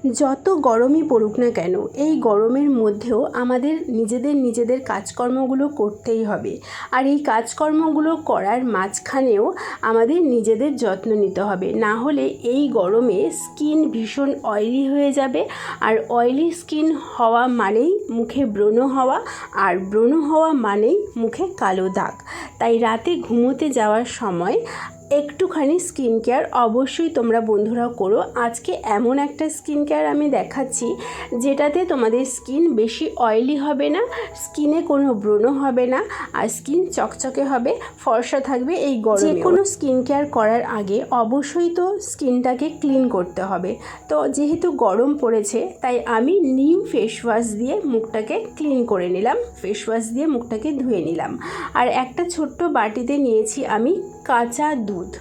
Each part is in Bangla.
যত গরমই পড়ুক না কেন, এই গরমের মধ্যেও আমাদের নিজেদের কাজকর্মগুলো করতেই হবে। আর এই কাজকর্মগুলো করার মাঝখানেও আমাদের নিজেদের যত্ন নিতে হবে, না হলে এই গরমে স্কিন ভীষণ অয়েলি হয়ে যাবে। আর অয়েলি স্কিন হওয়া মানেই মুখে ব্রণ হওয়া, আর ব্রণ হওয়া মানেই মুখে কালো দাগ। তাই রাতে ঘুমোতে যাওয়ার সময় একটুখানি স্কিন কেয়ার অবশ্যই তোমরা বন্ধুরা করো। আজকে এমন একটা স্কিন কেয়ার আমি দেখাচ্ছি যেটাতে তোমাদের স্কিন বেশি অয়েলি হবে না, স্কিনে কোনো ব্রণ হবে না, আর স্কিন চকচকে হবে, ফর্সা থাকবে। এই গরমে যে কোনো স্কিন কেয়ার করার আগে অবশ্যই তো স্কিনটাকে ক্লিন করতে হবে। তো যেহেতু গরম পড়েছে তাই আমি নিম ফেস ওয়াশ দিয়ে মুখটাকে ক্লিন করে নিলাম, ফেস ওয়াশ দিয়ে মুখটাকে ধুয়ে নিলাম। আর একটা ছোট্ট বাটিতে নিয়েছি আমি কাঁচা দুধ,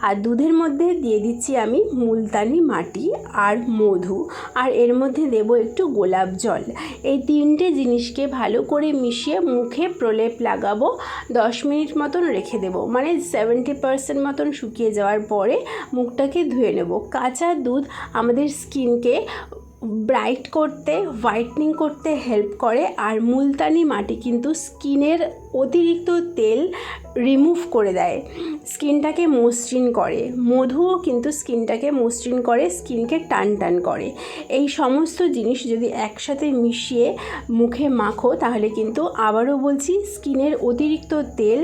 আর দুধের মধ্যে দিয়ে দিচ্ছি আমি মুলতানি মাটি আর মধু, আর এর মধ্যে দেব একটু গোলাপ জল। এই তিনটে জিনিসকে ভালো করে মিশিয়ে মুখে প্রলেপ লাগাবো, 10 মিনিট মতন রেখে দেবো, মানে 70% মতন শুকিয়ে যাওয়ার পরে মুখটাকে ধুয়ে নেব। কাঁচা দুধ আমাদের স্কিনকে ব্রাইট করতে, হোয়াইটনিং করতে হেল্প করে, আর মুলতানি মাটি কিন্তু স্কিনের অতিরিক্ত তেল রিমুভ করে দেয়, স্কিনটাকে মসৃণ করে। মধুও কিন্তু স্কিনটাকে মসৃণ করে, স্কিনকে টান টান করে। এই সমস্ত জিনিস যদি একসাথে মিশিয়ে মুখে মাখো তাহলে কিন্তু আবারও বলছি স্কিনের অতিরিক্ত তেল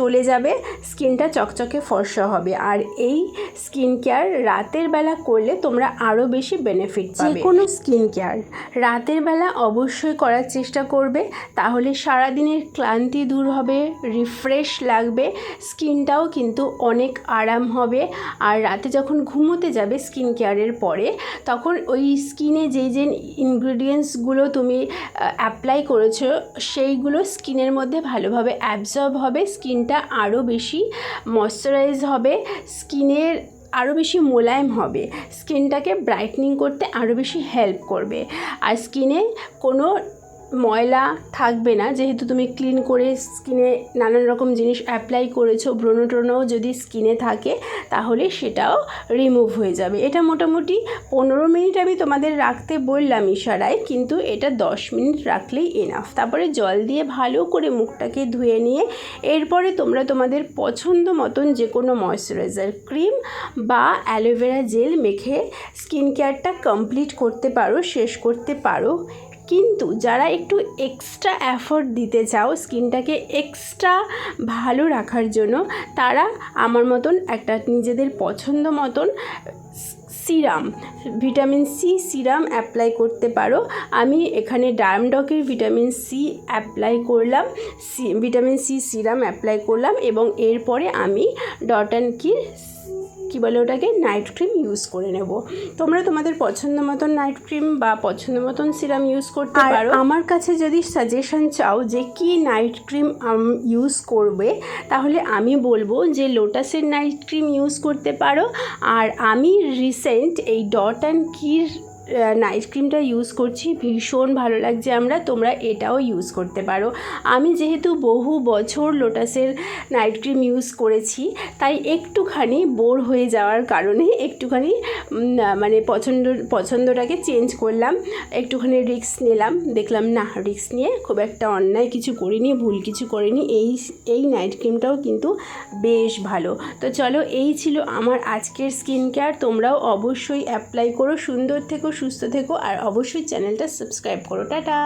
চলে যাবে, স্কিনটা চকচকে ফর্সা হবে। আর এই স্কিন কেয়ার রাতের বেলা করলে তোমরা আরও বেশি বেনিফিট পাবে। যে কোনো স্কিন কেয়ার রাতের বেলা অবশ্যই করার চেষ্টা করবে, তাহলে সারাদিনের ক্লান্তি দূর হবে, রিফ্রেশ লাগবে, স্কিনটাও কিন্তু অনেক আরাম হবে। আর রাতে যখন ঘুমোতে যাবে স্কিন কেয়ারের পরে, তখন ওই স্কিনে যেই যে ইনগ্রিডিয়েন্টসগুলো তুমি অ্যাপ্লাই করেছো সেইগুলো স্কিনের মধ্যে ভালোভাবে অ্যাবজর্ব হবে, স্কিনটা আরও বেশি ময়শ্চারাইজ হবে, স্কিনের আরও বেশি মোলায়েম হবে, স্কিনটাকে ব্রাইটনিং করতে আরও বেশি হেল্প করবে। আর স্কিনে কোনো ময়লা থাকবে না, যেহেতু তুমি ক্লিন করে স্কিনে নানান রকম জিনিস অ্যাপ্লাই করেছো। ব্রণ ট্রণও যদি স্কিনে থাকে তাহলে সেটাও রিমুভ হয়ে যাবে। এটা মোটামুটি 15 মিনিট আমি তোমাদের রাখতে বললাম ইশারায়, কিন্তু এটা 10 মিনিট রাখলেই এনাফ। তারপরে জল দিয়ে ভালো করে মুখটাকে ধুয়ে নিয়ে এরপরে তোমরা তোমাদের পছন্দ মতন যে কোনো ময়শ্চারাইজার ক্রিম বা অ্যালোভেরা জেল মেখে স্কিন কেয়ারটা কমপ্লিট করতে পারো, শেষ করতে পারো। কিন্তু যারা একটু এক্সট্রা এফোর্ট দিতে চাও স্কিনটাকে এক্সট্রা ভালো রাখার জন্য, তারা আমার মতন একটা নিজেদের পছন্দ মতন serum, vitamin C serum apply করতে পারো। আমি এখানে ডার্মডকের ভিটামিন সি অ্যাপ্লাই করলাম, ভিটামিন সি সিরাম অ্যাপ্লাই করলাম, এবং এরপরে আমি ডট অ্যান্ড কির কী বলে ওটাকে নাইট ক্রিম ইউজ করে নেব। তোমরা তোমাদের পছন্দ মতন নাইট ক্রিম বা পছন্দ মতন সিরাম ইউজ করতে পারো। আমার কাছে যদি সাজেশন চাও যে কি নাইট ক্রিম ইউজ করবে, তাহলে আমি বলবো যে লোটাসের নাইট ক্রিম ইউজ করতে পারো। আর আমি রিসেন্ট এই ডট অ্যান্ড কির নাইট ক্রিমটা ইউজ করছি, ভীষণ ভালো লাগছে তোমরা এটাও ইউজ করতে পারো। আমি যেহেতু বহু বছর লোটাসের নাইট ক্রিম ইউজ করেছি, তাই একটুখানি বোর হয়ে যাওয়ার কারণে একটুখানি মানে পছন্দটাকে চেঞ্জ করলাম, একটুখানি রিস্ক নিলাম। দেখলাম না, রিস্ক নিয়ে খুব একটা অন্যায় কিছু করিনি, ভুল কিছু করিনি। এই নাইট ক্রিমটাও কিন্তু বেশ ভালো। তো চলো, এই ছিল আমার আজকের স্কিন কেয়ার। তোমরাও অবশ্যই অ্যাপ্লাই করো। সুন্দর থেকো, সুস্থ থেকো, আর অবশ্যই চ্যানেলটা সাবস্ক্রাইব করো। টাটা।